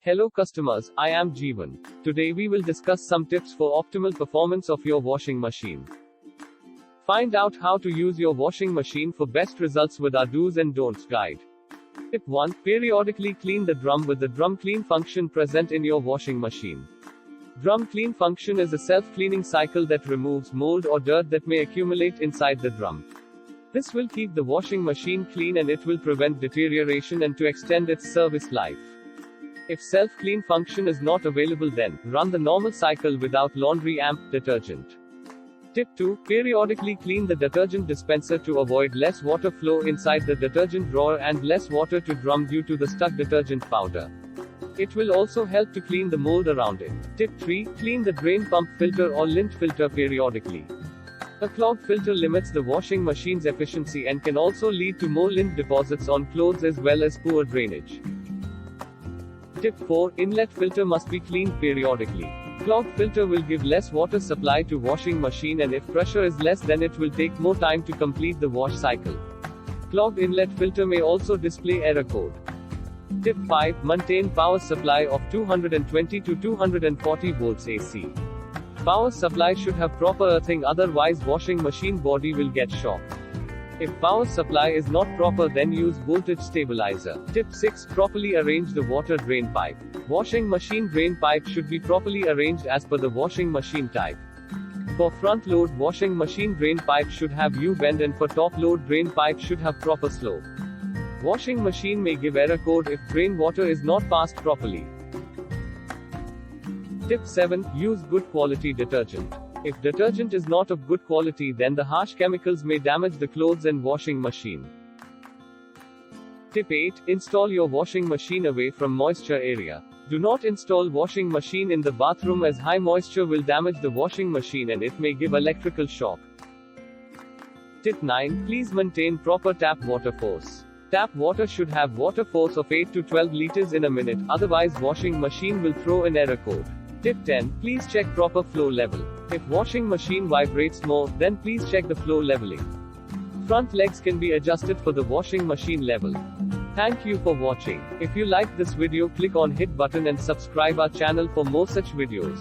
Hello customers, I am Jeevan. Today we will discuss some tips for optimal performance of your washing machine. Find out how to use your washing machine for best results with our do's and don'ts guide. Tip 1. Periodically clean the drum with the drum clean function present in your washing machine. Drum clean function is a self-cleaning cycle that removes mold or dirt that may accumulate inside the drum. This will keep the washing machine clean and it will prevent deterioration and to extend its service life. If self-clean function is not available, then run the normal cycle without laundry amp detergent. Tip 2. Periodically clean the detergent dispenser to avoid less water flow inside the detergent drawer and less water to drum due to the stuck detergent powder. It will also help to clean the mold around it. Tip 3. Clean the drain pump filter or lint filter periodically. A clogged filter limits the washing machine's efficiency and can also lead to more lint deposits on clothes as well as poor drainage. Tip 4. Inlet filter must be cleaned periodically. Clogged filter will give less water supply to washing machine, and if pressure is less, then it will take more time to complete the wash cycle. Clogged inlet filter may also display error code. Tip 5. Maintain power supply of 220 to 240 volts AC. Power supply should have proper earthing, otherwise washing machine body will get shocked. If power supply is not proper, then use voltage stabilizer. Tip 6. Properly arrange the water drain pipe. Washing machine drain pipe should be properly arranged as per the washing machine type. For front load washing machine drain pipe should have U-bend, and for top load drain pipe should have proper slope. Washing machine may give error code if drain water is not passed properly. Tip 7. Use good quality detergent. If detergent is not of good quality, then the harsh chemicals may damage the clothes and washing machine. Tip 8. Install your washing machine away from moisture area. Do not install washing machine in the bathroom, as high moisture will damage the washing machine and it may give electrical shock. Tip 9. Please maintain proper tap water force. Tap water should have water force of 8 to 12 liters in a minute, otherwise washing machine will throw an error code. Tip 10. Please check proper flow level. If washing machine vibrates more, then please check the flow leveling. Front legs can be adjusted for the washing machine level. Thank you for watching. If you liked this video, click on hit button and subscribe our channel for more such videos.